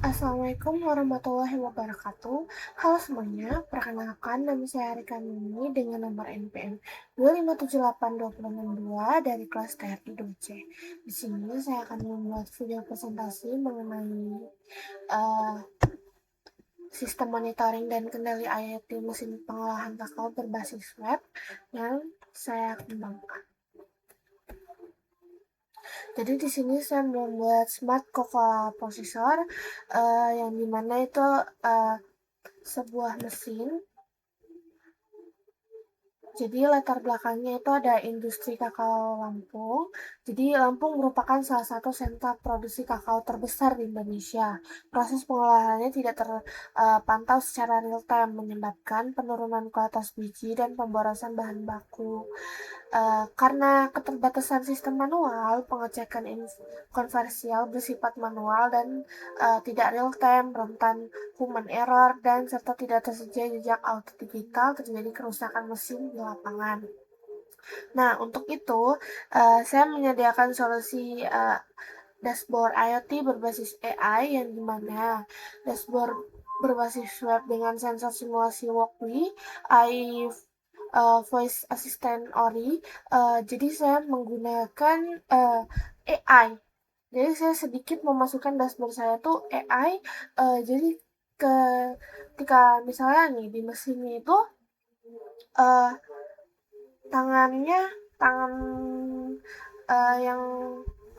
Assalamualaikum warahmatullahi wabarakatuh. Halo semuanya, perkenalkan nama saya Arika Nini dengan nomor NPM 2578262 dari kelas TRI 2C. Di sini saya akan membuat video presentasi mengenai uh, sistem monitoring dan kendali IoT mesin pengolahan kakao berbasis web yang saya kembangkan. Jadi di sini saya membuat smart cocoa processor yang dimana itu sebuah mesin. Jadi latar belakangnya itu ada industri kakao Lampung. Jadi Lampung merupakan salah satu sentra produksi kakao terbesar di Indonesia. Proses pengolahannya tidak terpantau secara real time, menyebabkan penurunan kualitas biji dan pemborosan bahan baku. Karena keterbatasan sistem manual, pengecekan konversial bersifat manual dan tidak real time, rentan human error, dan serta tidak tersedia jejak auto digital, terjadi kerusakan mesin di lapangan. Nah, untuk itu, saya menyediakan solusi dashboard IoT berbasis AI yang dimana dashboard berbasis web dengan sensor simulasi Walkme, AI voice assistant Ori. Jadi saya menggunakan AI. Jadi saya sedikit memasukkan dashboard saya tuh AI. Jadi ketika misalnya nih di mesinnya itu uh, tangan yang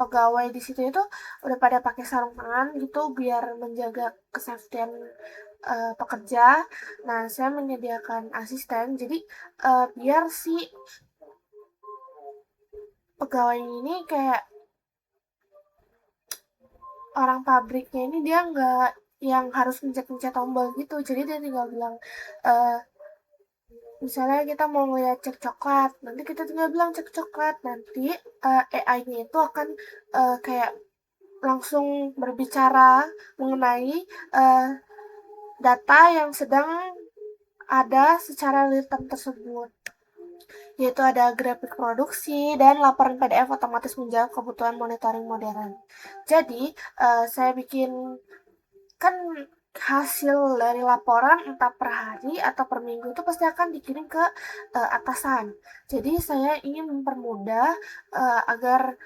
pegawai di situ itu udah pada pakai sarung tangan gitu biar menjaga kesehatan pekerja. Nah, saya menyediakan asisten jadi biar si pegawai ini kayak orang pabriknya ini dia nggak yang harus mencet-mencet tombol gitu, jadi dia tinggal bilang eh, misalnya kita mau ngeliat cek coklat, nanti kita tinggal bilang cek coklat, nanti AI-nya itu akan kayak langsung berbicara mengenai uh, data yang sedang ada secara real time tersebut, yaitu ada grafik produksi dan laporan PDF otomatis menjawab kebutuhan monitoring modern. Jadi, saya bikin kan hasil dari laporan entah per hari atau per minggu itu pasti akan dikirim ke atasan. Jadi saya ingin agar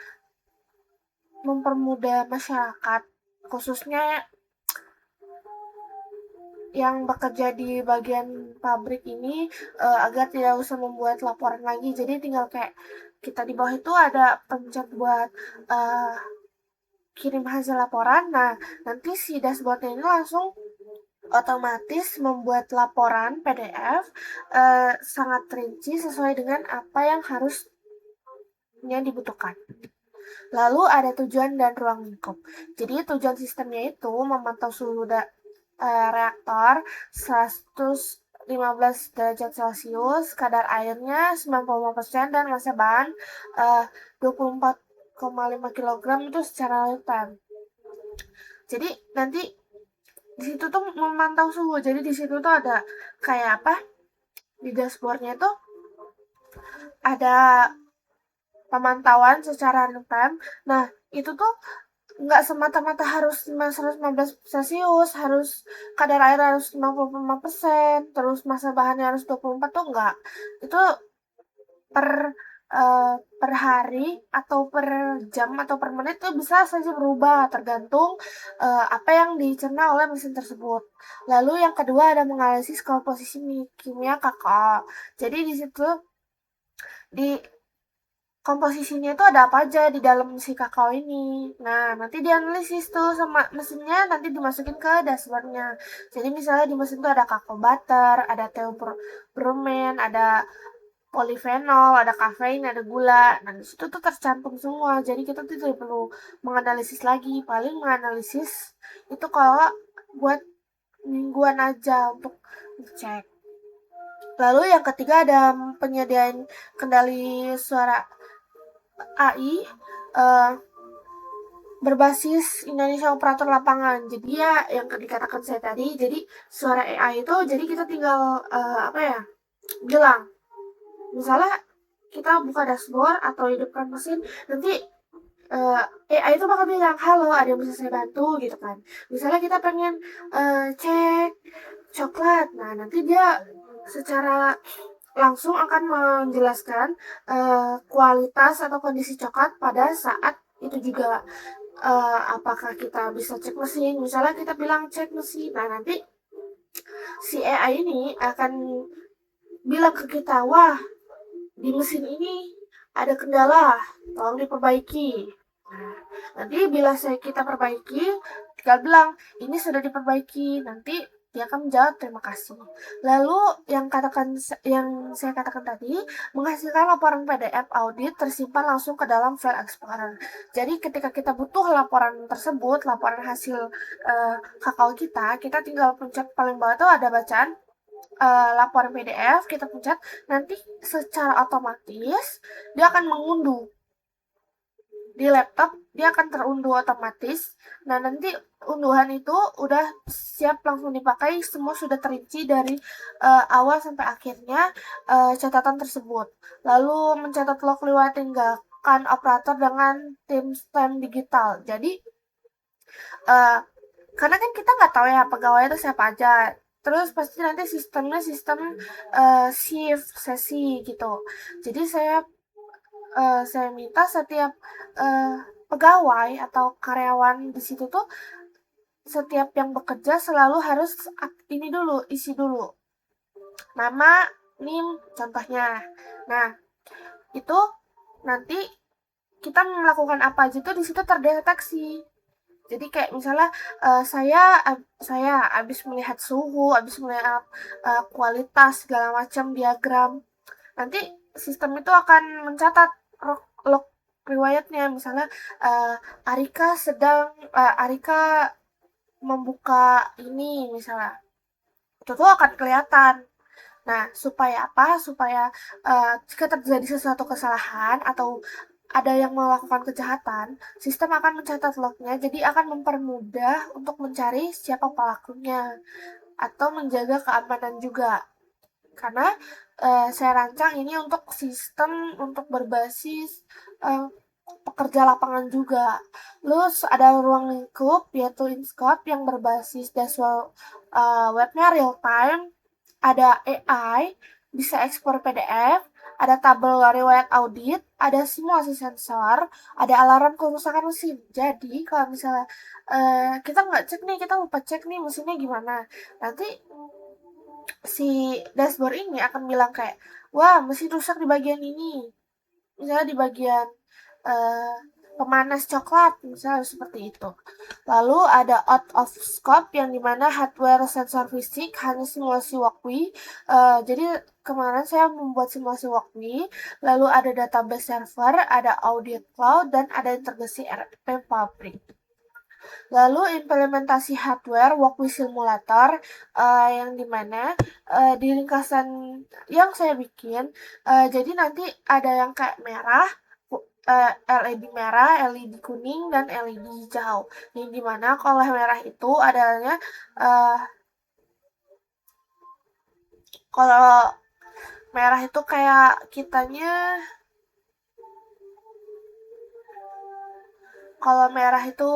mempermudah masyarakat, khususnya yang bekerja di bagian pabrik ini agar tidak usah membuat laporan lagi. Jadi tinggal kayak kita di bawah itu ada pencet buat uh, kirim hasil laporan. Nah, nanti si dashboardnya ini langsung otomatis membuat laporan PDF sangat rinci sesuai dengan apa yang harusnya dibutuhkan. Lalu ada tujuan dan ruang lingkup. Jadi tujuan sistemnya itu memantau suhu reaktor 115 derajat Celcius, kadar airnya 95% dan massa bahan 24,5 kg itu secara real time. Jadi nanti di situ tuh memantau suhu. Jadi di situ tuh ada kayak apa? Di dashboardnya itu ada pemantauan secara real time. Nah, itu tuh nggak semata-mata harus 115 Celcius, harus kadar air harus 55%, terus massa bahannya harus 24 tuh enggak. Itu per per hari atau per jam atau per menit itu bisa saja berubah tergantung apa yang dicerna oleh mesin tersebut. Lalu yang kedua ada menganalisis komposisi kimia kakao. Jadi di situ di komposisinya itu ada apa aja di dalam si kakao ini. Nah, nanti dianalisis tuh sama mesinnya, nanti dimasukin ke dashboardnya. Jadi misalnya di mesin tuh ada kakao butter, ada theobromine, ada polifenol, ada kafein, ada gula. Nah, di situ tuh tercantum semua. Jadi kita tuh tidak perlu menganalisis lagi. Paling menganalisis itu kalau buat mingguan aja untuk cek. Lalu yang ketiga ada penyediaan kendali suara AI berbasis Indonesia Operator Lapangan. Jadi ya yang dikatakan saya tadi, jadi suara AI itu jadi kita tinggal bilang misalnya kita buka dashboard atau hidupkan mesin, nanti AI itu bakal bilang, "Halo, ada yang bisa saya bantu?" Gitu kan. Misalnya kita pengen, cek coklat, nah nanti dia secara langsung akan menjelaskan, kualitas atau kondisi coklat pada saat itu juga. Apakah kita bisa cek mesin, misalnya kita bilang cek mesin, nah nanti si AI ini akan bilang ke kita, "Wah, di mesin ini ada kendala, tolong diperbaiki." Nah, nanti bila kita perbaiki, tinggal bilang, "Ini sudah diperbaiki." Nanti dia akan menjawab terima kasih. Lalu yang saya katakan tadi, menghasilkan laporan PDF audit tersimpan langsung ke dalam file Explorer. Jadi ketika kita butuh laporan tersebut, laporan hasil kakao kita tinggal pencet paling bawah itu ada bacaan laporan PDF, kita pencet, nanti secara otomatis dia akan mengunduh di laptop, dia akan terunduh otomatis. Nah, nanti unduhan itu udah siap langsung dipakai, semua sudah terinci dari awal sampai akhirnya catatan tersebut. Lalu mencatat log lewat tinggalkan operator dengan timestamp digital. Jadi karena kan kita nggak tahu ya pegawai itu siapa aja. Terus pasti nanti sistemnya sistem shift sesi gitu. Jadi saya minta setiap pegawai atau karyawan di situ tuh setiap yang bekerja selalu harus ini dulu, isi dulu nama, NIM contohnya. Nah, itu nanti kita melakukan apa aja tuh di situ terdeteksi. Jadi kayak misalnya saya habis melihat suhu, habis melihat kualitas segala macam diagram. Nanti sistem itu akan mencatat log riwayatnya. Misalnya Arika membuka ini misalnya. Itu tuh akan kelihatan. Nah, supaya apa? Supaya jika terjadi sesuatu kesalahan atau ada yang melakukan kejahatan, sistem akan mencatat lognya, jadi akan mempermudah untuk mencari siapa pelakunya atau menjaga keamanan juga. Karena saya rancang ini untuk sistem untuk berbasis uh, pekerja lapangan juga. Terus ada ruang lingkup yaitu InScope yang berbasis dashboard webnya real time, ada AI, bisa ekspor PDF, ada tabel riwayat audit, ada simulasi sensor, ada alarm kerusakan mesin. Jadi kalau misalnya kita nggak cek nih, kita lupa cek nih mesinnya gimana, nanti si dashboard ini akan bilang kayak, wah mesin rusak di bagian ini, misalnya di bagian uh, pemanas coklat, misalnya seperti itu. Lalu ada out of scope yang dimana hardware sensor fisik hanya simulasi walkway. Jadi kemarin saya membuat simulasi walkway. Lalu ada database server, ada audit cloud, dan ada integrasi RP pabrik. Lalu implementasi hardware walkway simulator yang dimana di ringkasan yang saya bikin, jadi nanti ada yang kayak merah, LED merah, LED kuning, dan LED hijau. Yang dimana kalau merah itu adanya kalau merah itu kayak kalau merah itu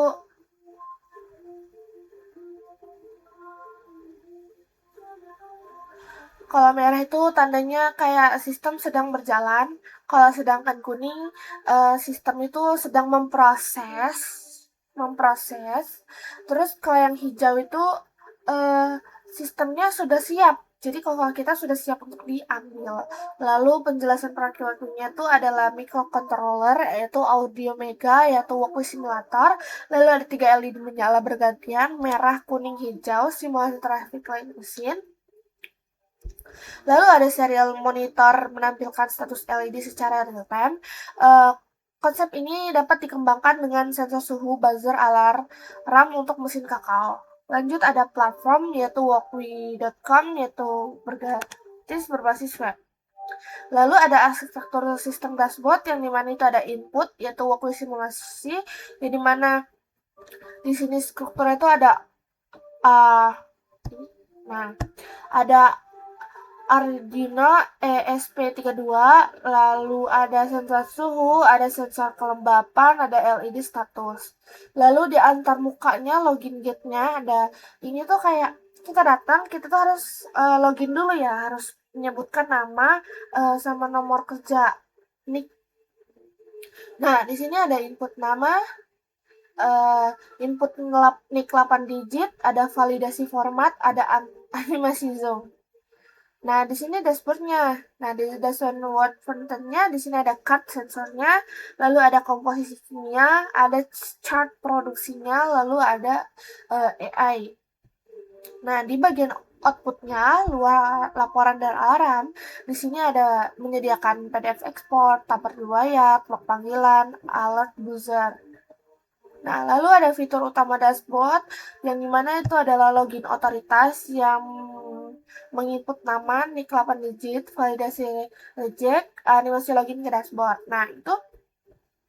kalau merah itu tandanya kayak sistem sedang berjalan, kalau sedangkan kuning sistem itu sedang memproses, memproses. Terus kalau yang hijau itu eh, sistemnya sudah siap. Jadi kalau kita sudah siap untuk diambil. Lalu penjelasan perilakunya itu adalah microcontroller, yaitu audio mega, yaitu walkway simulator. Lalu ada 3 LED menyala bergantian, merah, kuning, hijau, simulasi traffic light mesin. Lalu ada serial monitor menampilkan status LED secara real time. Konsep ini dapat dikembangkan dengan sensor suhu, buzzer, alarm untuk mesin kakao. Lanjut ada platform yaitu walkway.com yaitu berbasis web. Lalu ada arsitektur sistem dashboard yang dimana itu ada input yaitu walkway simulasi, yang dimana di sini strukturnya itu ada uh, nah ada Arduino ESP32, lalu ada sensor suhu, ada sensor kelembapan, ada LED status. Lalu di antar mukanya login gate-nya ada ini tuh kayak kita datang, kita tuh harus login dulu ya, harus menyebutkan nama sama nomor kerja nick. Nah, di sini ada input nama, uh, input nick 8 digit, ada validasi format, ada animasi zoom. Nah, di sini dashboardnya. Nah, di dashboard frontend-nya, di sini ada card sensornya, lalu ada komposisi kimia, ada chart produksinya, lalu ada AI. Nah, di bagian outputnya, luar laporan dan alarm, di sini ada menyediakan PDF export, tabel riwayat, log panggilan, alert user. Nah, lalu ada fitur utama dashboard yang dimana itu adalah login otoritas yang menginput nama, nick 8 digit, validasi reject, animasi login ke dashboard. Nah, itu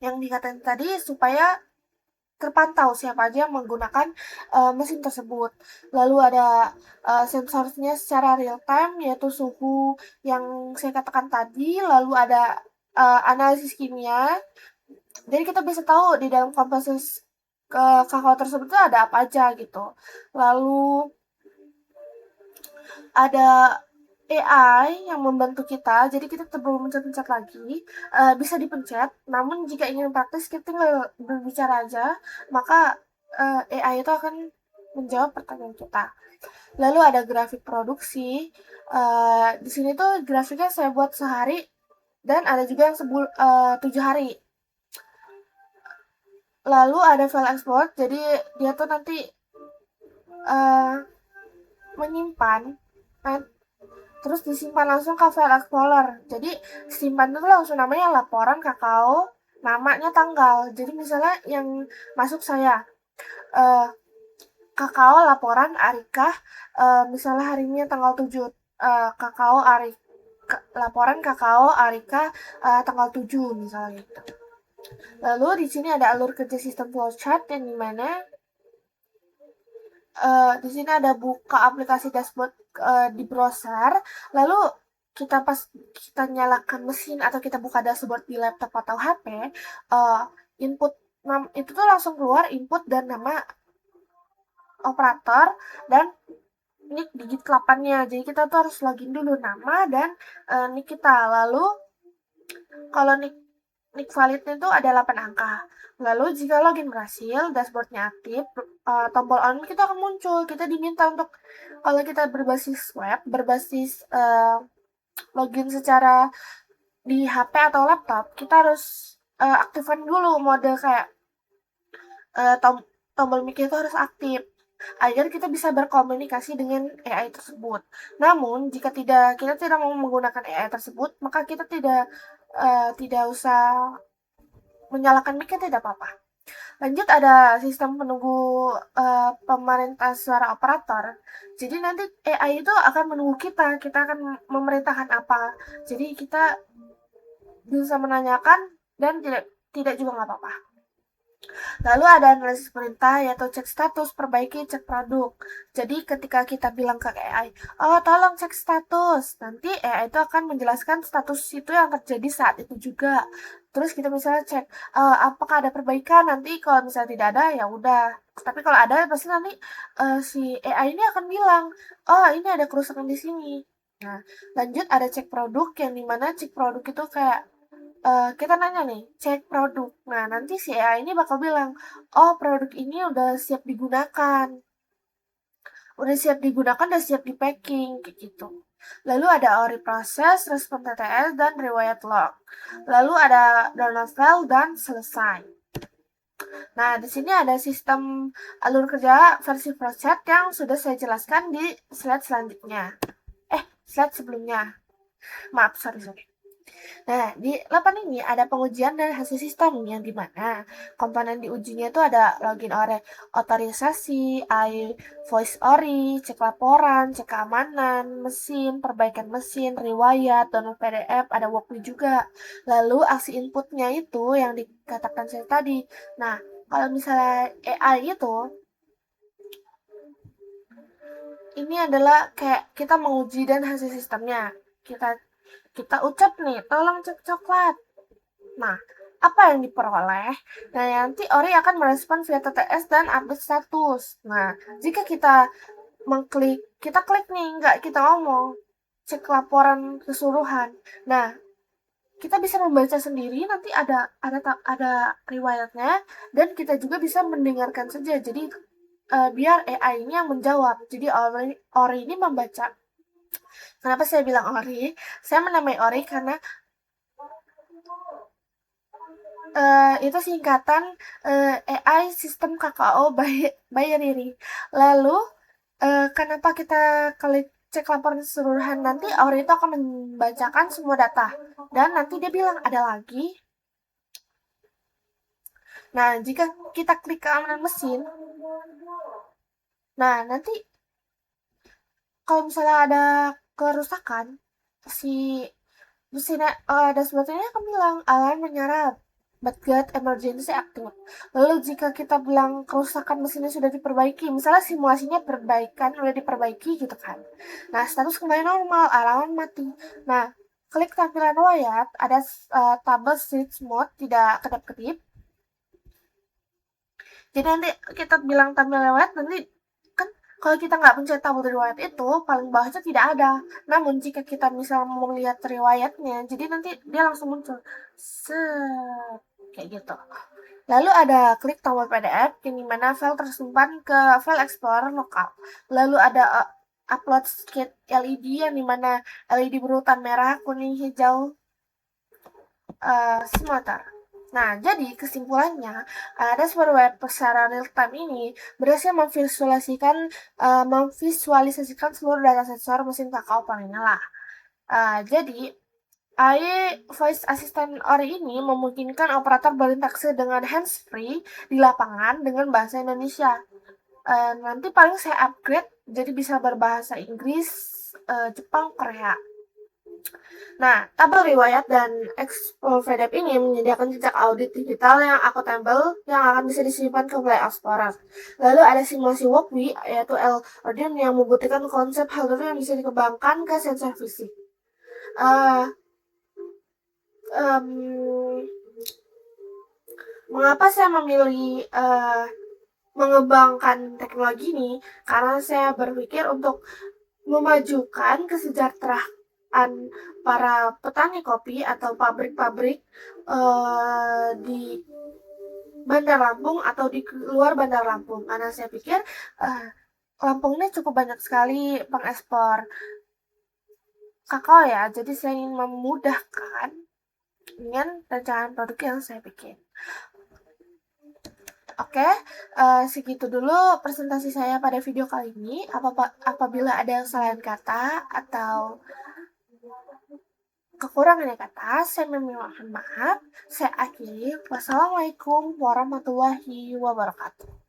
yang dikatakan tadi supaya terpantau siapa aja yang menggunakan mesin tersebut. Lalu ada sensornya secara real time yaitu suhu yang saya katakan tadi, lalu ada analisis kimia. Jadi kita bisa tahu di dalam komposisi kakao tersebut tuh ada apa aja gitu. Lalu ada AI yang membantu kita, jadi kita perlu mencet-mencet lagi, bisa dipencet, namun jika ingin praktis kita tinggal berbicara aja, maka AI itu akan menjawab pertanyaan kita. Lalu ada grafik produksi, di sini tuh grafiknya saya buat sehari, dan ada juga yang 7 hari. Lalu ada file export, jadi dia tuh nanti menyimpan, terus disimpan langsung ke file explorer. Jadi simpan itu langsung namanya laporan kakao, namanya tanggal. Jadi misalnya yang masuk saya kakao laporan Arika, misalnya hari ini tanggal 7, kakao Arika, laporan kakao Arika tanggal 7 misalnya gitu. Lalu di sini ada alur kerja sistem flowchart yang dimana di sini ada buka aplikasi dashboard di browser, lalu pas kita nyalakan mesin atau kita buka dashboard di laptop atau HP, input itu tuh langsung keluar input dan nama operator dan nick digit 8-nya. Jadi kita tuh harus login dulu nama dan nick kita. Lalu kalau nick validnya itu ada 8 angka. Lalu jika login berhasil, dashboardnya aktif, tombol on kita akan muncul. Kita diminta untuk kalau kita berbasis web, berbasis login secara di HP atau laptop, kita harus aktifkan dulu mode kayak tombol mic itu harus aktif agar kita bisa berkomunikasi dengan AI tersebut. Namun, jika kita tidak mau menggunakan AI tersebut, maka kita tidak usah menyalakan mic, tidak apa-apa. Lanjut ada sistem penunggu pemerintah suara operator. Jadi nanti AI itu akan menunggu kita akan memerintahkan apa. Jadi kita bisa menanyakan dan tidak juga nggak apa-apa. Lalu ada analisis perintah yaitu cek status, perbaiki, cek produk. Jadi ketika kita bilang ke AI, oh tolong cek status, nanti AI itu akan menjelaskan status itu yang terjadi saat itu juga. Terus kita misalnya cek apakah ada perbaikan, nanti kalau misalnya tidak ada ya udah. Tapi kalau ada pasti nanti si AI ini akan bilang, oh ini ada kerusakan di sini. Nah, lanjut ada cek produk yang dimana cek produk itu kayak kita nanya nih, cek produk. Nah, nanti si AI ini bakal bilang, oh produk ini udah siap digunakan. Udah siap digunakan, udah siap di packing, kayak gitu. Lalu ada ORI proses, respon TTS, dan riwayat log. Lalu ada download file dan selesai. Nah, di sini ada sistem alur kerja versi proses yang sudah saya jelaskan di slide selanjutnya. Slide sebelumnya. Maaf, sorry. Nah, di 8 ini ada pengujian dan hasil sistem yang dimana komponen diujinya itu ada login otorisasi, voice ori, cek laporan, cek keamanan, mesin, perbaikan mesin, riwayat, download PDF, ada walkthrough juga. Lalu aksi inputnya itu yang dikatakan saya tadi. Nah, kalau misalnya AI itu Ini adalah kayak kita menguji dan hasil sistemnya. Kita kita ucap nih, tolong cek coklat. Nah, apa yang diperoleh? Nah, nanti Ori akan merespon via TTS dan update status. Nah, jika kita kita klik nih, nggak kita ngomong, cek laporan keseluruhan. Nah, kita bisa membaca sendiri, nanti ada riwayatnya, dan kita juga bisa mendengarkan saja. Jadi biar AI-nya menjawab. Jadi Ori ini membaca. Kenapa saya bilang Ori? Saya menamai Ori karena itu singkatan AI Sistem KKO by Riri. Lalu kenapa kita klik cek laporan keseluruhan, nanti Ori itu akan membacakan semua data dan nanti dia bilang ada lagi. Nah, jika kita klik keamanan mesin, nah nanti kalau misalnya ada kerusakan, si mesinnya dashboardnya akan bilang alarm menyala Batgate emergency active. Lalu jika kita bilang kerusakan mesinnya sudah diperbaiki, misalnya simulasinya perbaikan udah diperbaiki gitu kan. Nah, status kembali normal, alarm mati. Nah, klik tampilan wayat, ada tabel switch mode tidak kedap-kedip. Jadi nanti kita bilang tampilan wayat, nanti kan kalau kita nggak pencet tabel riwayat itu, paling bawahnya tidak ada. Namun jika kita misalnya mau melihat riwayatnya, jadi nanti dia langsung muncul. Set, kayak gitu. Lalu ada klik tombol PDF yang dimana file tersimpan ke file explorer lokal. Lalu ada upload skate LED yang dimana LED berurutan merah, kuning, hijau, semata. Nah, jadi kesimpulannya, dashboard web secara real time ini berhasil memvisualisasikan seluruh data sensor mesin kakao panennya lah. Jadi, AI Voice Assistant Ori ini memungkinkan operator berinteraksi dengan hands-free di lapangan dengan bahasa Indonesia. Nanti paling saya upgrade jadi bisa berbahasa Inggris, Jepang, Korea. Nah, tabel riwayat dan Expo-VDEP ini menyediakan jejak audit digital yang akuntabel yang akan bisa disimpan ke Play Explorer. Lalu ada simulasi walkway, yaitu LRDIN yang membuktikan konsep hardware yang bisa dikembangkan ke sensor fisik. Uh, um, Mengapa saya memilih mengembangkan teknologi ini? Karena saya berpikir untuk memajukan kesejahteraan para petani kopi atau pabrik-pabrik di Bandar Lampung atau di luar Bandar Lampung. Karena saya pikir Lampung ini cukup banyak sekali pengekspor kakao ya, jadi saya ingin memudahkan dengan rancangan produk yang saya bikin. Oke, segitu dulu presentasi saya pada video kali ini. Apabila ada yang salah kata atau kekurangan kata, saya memohon maaf. Saya akhiri. Wassalamualaikum warahmatullahi wabarakatuh.